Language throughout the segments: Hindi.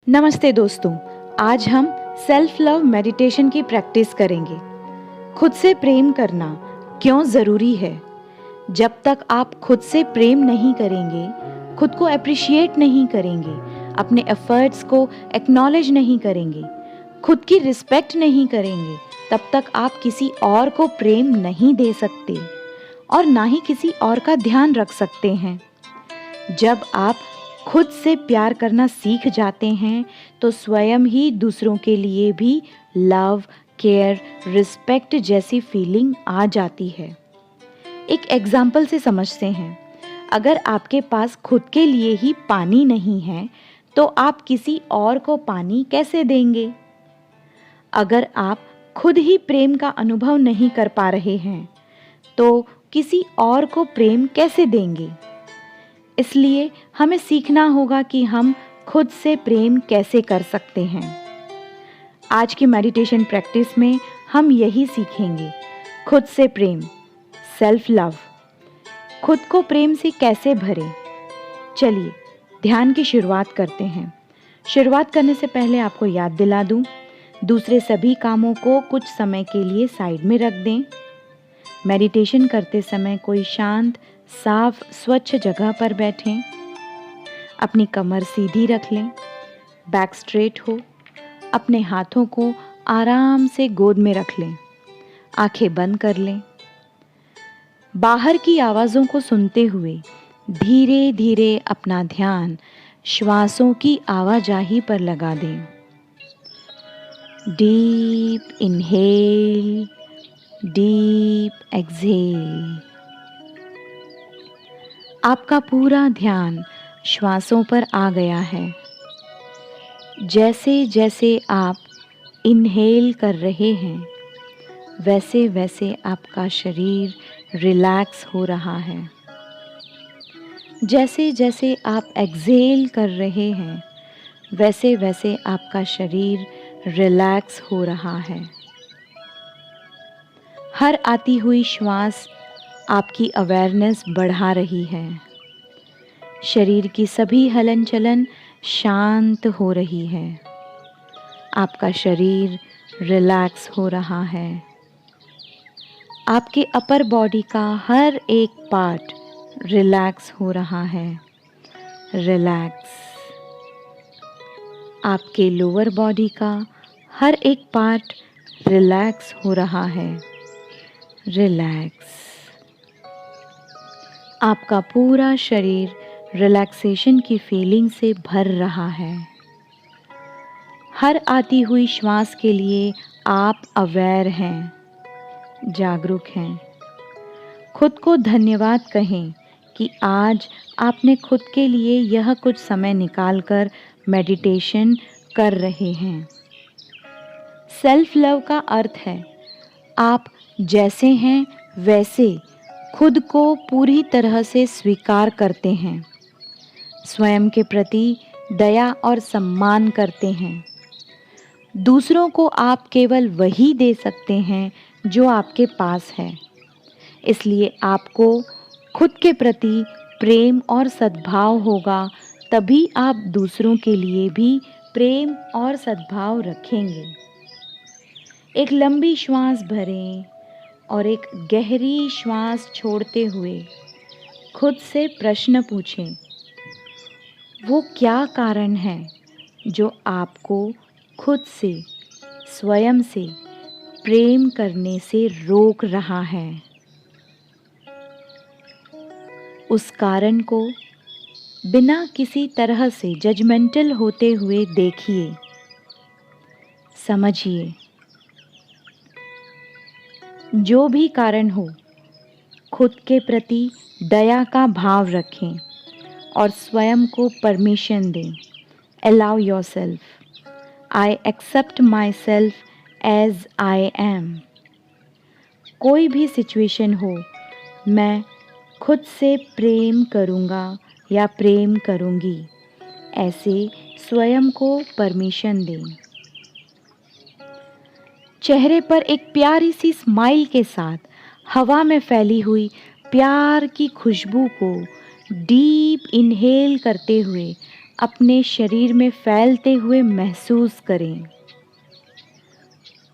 नमस्ते दोस्तों, आज हम सेल्फ लव मेडिटेशन की प्रैक्टिस करेंगे। खुद से प्रेम करना क्यों ज़रूरी है? जब तक आप खुद से प्रेम नहीं करेंगे, खुद को अप्रिशिएट नहीं करेंगे, अपने एफर्ट्स को एक्नॉलेज नहीं करेंगे, खुद की रिस्पेक्ट नहीं करेंगे, तब तक आप किसी और को प्रेम नहीं दे सकते और ना ही किसी और का ध्यान रख सकते हैं। जब आप खुद से प्यार करना सीख जाते हैं तो स्वयं ही दूसरों के लिए भी लव, केयर, रिस्पेक्ट जैसी फीलिंग आ जाती है। एक एग्जाम्पल से समझते हैं। अगर आपके पास खुद के लिए ही पानी नहीं है तो आप किसी और को पानी कैसे देंगे? अगर आप खुद ही प्रेम का अनुभव नहीं कर पा रहे हैं तो किसी और को प्रेम कैसे देंगे? इसलिए हमें सीखना होगा कि हम खुद से प्रेम कैसे कर सकते हैं। आज की मेडिटेशन प्रैक्टिस में हम यही सीखेंगे, खुद से प्रेम, सेल्फ लव। खुद को प्रेम से कैसे भरें? चलिए ध्यान की शुरुआत करते हैं। शुरुआत करने से पहले आपको याद दिला दूं, दूसरे सभी कामों को कुछ समय के लिए साइड में रख दें। मेडिटेशन करते समय कोई शांत, साफ, स्वच्छ जगह पर बैठें। अपनी कमर सीधी रख लें, बैक स्ट्रेट हो, अपने हाथों को आराम से गोद में रख लें, आंखें बंद कर लें। बाहर की आवाज़ों को सुनते हुए धीरे धीरे अपना ध्यान श्वासों की आवाजाही पर लगा दें। Deep inhale, deep exhale. आपका पूरा ध्यान श्वासों पर आ गया है। जैसे जैसे आप इनहेल कर रहे हैं, वैसे वैसे आपका शरीर रिलैक्स हो रहा है। जैसे जैसे आप एक्सहेल कर रहे हैं, वैसे वैसे आपका शरीर रिलैक्स हो रहा है। हर आती हुई श्वास आपकी अवेयरनेस बढ़ा रही है। शरीर की सभी हलन चलन शांत हो रही है। आपका शरीर रिलैक्स हो रहा है। आपके अपर बॉडी का हर एक पार्ट रिलैक्स हो रहा है। रिलैक्स। आपके लोअर बॉडी का हर एक पार्ट रिलैक्स हो रहा है। रिलैक्स। आपका पूरा शरीर रिलैक्सेशन की फीलिंग से भर रहा है। हर आती हुई श्वास के लिए आप अवेयर हैं, जागरूक हैं। खुद को धन्यवाद कहें कि आज आपने खुद के लिए यह कुछ समय निकालकर मेडिटेशन कर रहे हैं। सेल्फ लव का अर्थ है आप जैसे हैं वैसे खुद को पूरी तरह से स्वीकार करते हैं, स्वयं के प्रति दया और सम्मान करते हैं। दूसरों को आप केवल वही दे सकते हैं जो आपके पास है। इसलिए आपको खुद के प्रति प्रेम और सद्भाव होगा, तभी आप दूसरों के लिए भी प्रेम और सद्भाव रखेंगे। एक लंबी श्वास भरें और एक गहरी श्वास छोड़ते हुए खुद से प्रश्न पूछें, वो क्या कारण है जो आपको खुद से, स्वयं से प्रेम करने से रोक रहा है? उस कारण को बिना किसी तरह से जजमेंटल होते हुए देखिए, समझिए। जो भी कारण हो, खुद के प्रति दया का भाव रखें और स्वयं को परमिशन दें। Allow yourself. I accept myself as I am. कोई भी सिचुएशन हो, मैं खुद से प्रेम करूँगा या प्रेम करूँगी, ऐसे स्वयं को परमिशन दें। चेहरे पर एक प्यारी सी स्माइल के साथ हवा में फैली हुई प्यार की खुशबू को डीप इनहेल करते हुए अपने शरीर में फैलते हुए महसूस करें।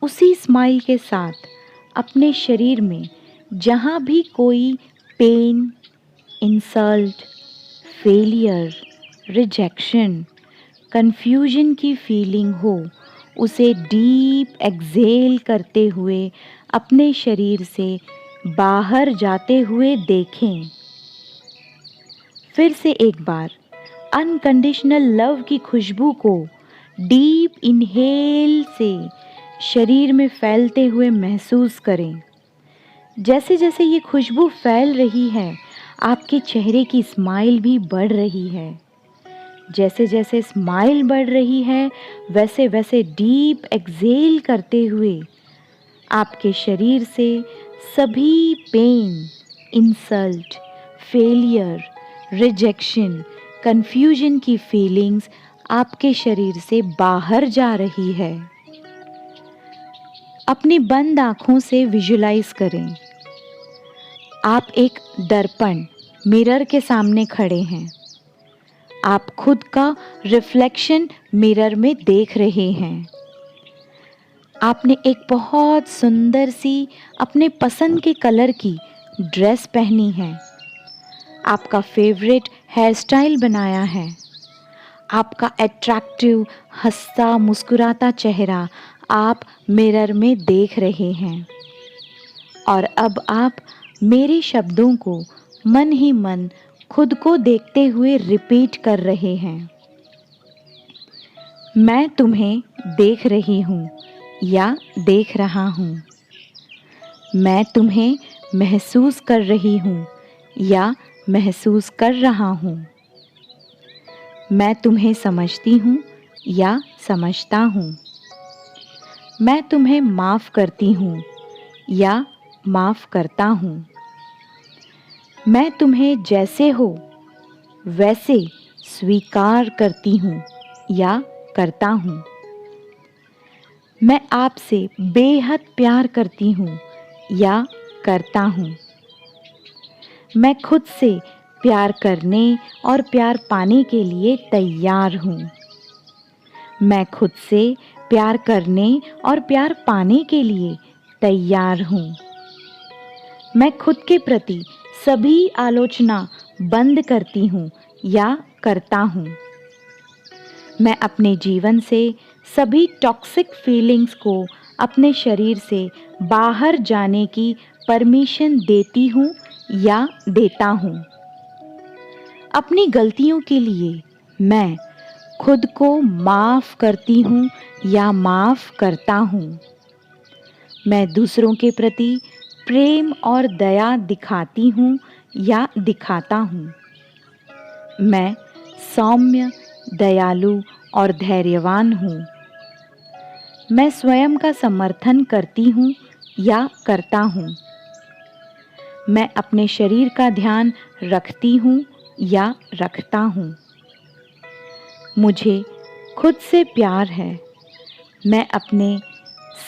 उसी स्माइल के साथ अपने शरीर में जहाँ भी कोई pain, insult, failure, rejection, confusion की फीलिंग हो, उसे डीप एक्सहेल करते हुए अपने शरीर से बाहर जाते हुए देखें। फिर से एक बार अनकंडीशनल लव की खुशबू को डीप इनहेल से शरीर में फैलते हुए महसूस करें। जैसे जैसे ये खुशबू फैल रही है, आपके चेहरे की स्माइल भी बढ़ रही है। जैसे जैसे स्माइल बढ़ रही है, वैसे वैसे डीप एक्सहेल करते हुए आपके शरीर से सभी pain, insult, failure, rejection, confusion की फीलिंग्स आपके शरीर से बाहर जा रही है। अपनी बंद आँखों से विजुलाइज करें। आप एक दर्पण, मिरर के सामने खड़े हैं। आप खुद का रिफ्लेक्शन मिरर में देख रहे हैं। आपने एक बहुत सुंदर सी अपने पसंद के कलर की ड्रेस पहनी है। आपका फेवरेट हेयर स्टाइल बनाया है। आपका अट्रैक्टिव, हंसता मुस्कुराता चेहरा आप मिरर में देख रहे हैं। और अब आप मेरे शब्दों को मन ही मन खुद को देखते हुए रिपीट कर रहे हैं। मैं तुम्हें देख रही हूँ या देख रहा हूँ। मैं तुम्हें महसूस कर रही हूँ या महसूस कर रहा हूँ। मैं तुम्हें समझती हूँ या समझता हूँ। मैं तुम्हें माफ़ करती हूँ या माफ़ करता हूँ। मैं तुम्हें जैसे हो वैसे स्वीकार करती हूँ या करता हूँ। मैं आपसे बेहद प्यार करती हूँ या करता हूँ। मैं खुद से प्यार करने और प्यार पाने के लिए तैयार हूँ। मैं खुद से प्यार करने और प्यार पाने के लिए तैयार हूँ। मैं खुद के प्रति सभी आलोचना बंद करती हूँ या करता हूँ। मैं अपने जीवन से सभी टॉक्सिक फीलिंग्स को अपने शरीर से बाहर जाने की परमिशन देती हूँ या देता हूँ। अपनी गलतियों के लिए मैं खुद को माफ़ करती हूँ या माफ़ करता हूँ। मैं दूसरों के प्रति प्रेम और दया दिखाती हूँ या दिखाता हूँ। मैं सौम्य, दयालु और धैर्यवान हूँ। मैं स्वयं का समर्थन करती हूँ या करता हूँ। मैं अपने शरीर का ध्यान रखती हूँ या रखता हूँ। मुझे खुद से प्यार है। मैं अपने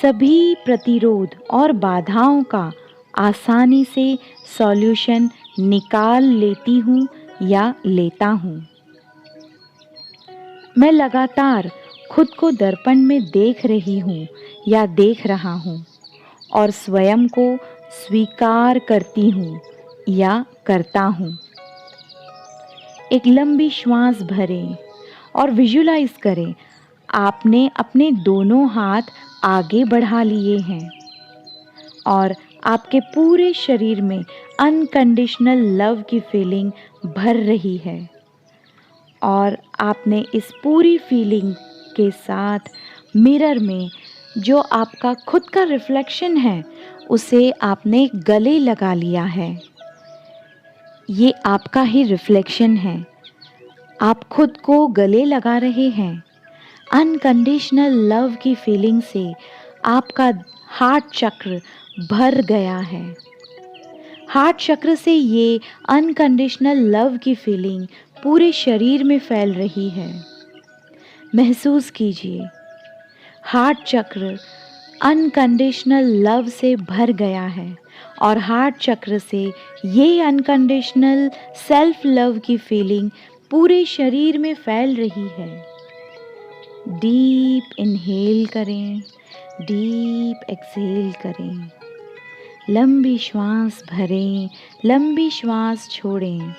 सभी प्रतिरोध और बाधाओं का आसानी से सॉल्यूशन निकाल लेती हूँ या लेता हूँ। मैं लगातार खुद को दर्पण में देख रही हूँ या देख रहा हूँ और स्वयं को स्वीकार करती हूँ या करता हूँ। एक लंबी श्वास भरें और विजुलाइज करें आपने अपने दोनों हाथ आगे बढ़ा लिए हैं और आपके पूरे शरीर में अनकंडीशनल लव की फीलिंग भर रही है। और आपने इस पूरी फीलिंग के साथ मिरर में जो आपका खुद का रिफ्लेक्शन है उसे आपने गले लगा लिया है। ये आपका ही रिफ्लेक्शन है। आप खुद को गले लगा रहे हैं। अनकंडीशनल लव की फीलिंग से आपका हार्ट चक्र भर गया है। हार्ट चक्र से ये अनकंडीशनल लव की फीलिंग पूरे शरीर में फैल रही है। महसूस कीजिए, हार्ट चक्र अनकंडीशनल लव से भर गया है और हार्ट चक्र से ये अनकंडीशनल सेल्फ लव की फीलिंग पूरे शरीर में फैल रही है। डीप इनहेल करें, डीप एक्सहेल करें। लंबी श्वास भरें, लंबी श्वास छोड़ें।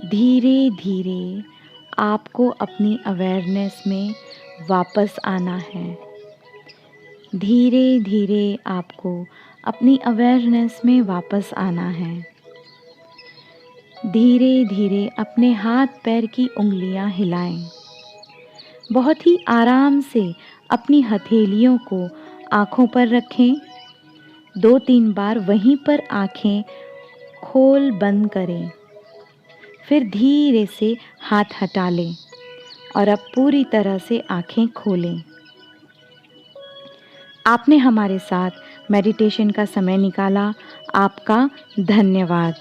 धीरे धीरे आपको अपनी अवेयरनेस में वापस आना है। धीरे धीरे आपको अपनी अवेयरनेस में वापस आना है। धीरे धीरे अपने हाथ पैर की उंगलियां हिलाएं। बहुत ही आराम से अपनी हथेलियों को आँखों पर रखें। 2-3 बार वहीं पर आँखें खोल बंद करें। फिर धीरे से हाथ हटा लें और अब पूरी तरह से आँखें खोलें। आपने हमारे साथ मेडिटेशन का समय निकाला, आपका धन्यवाद।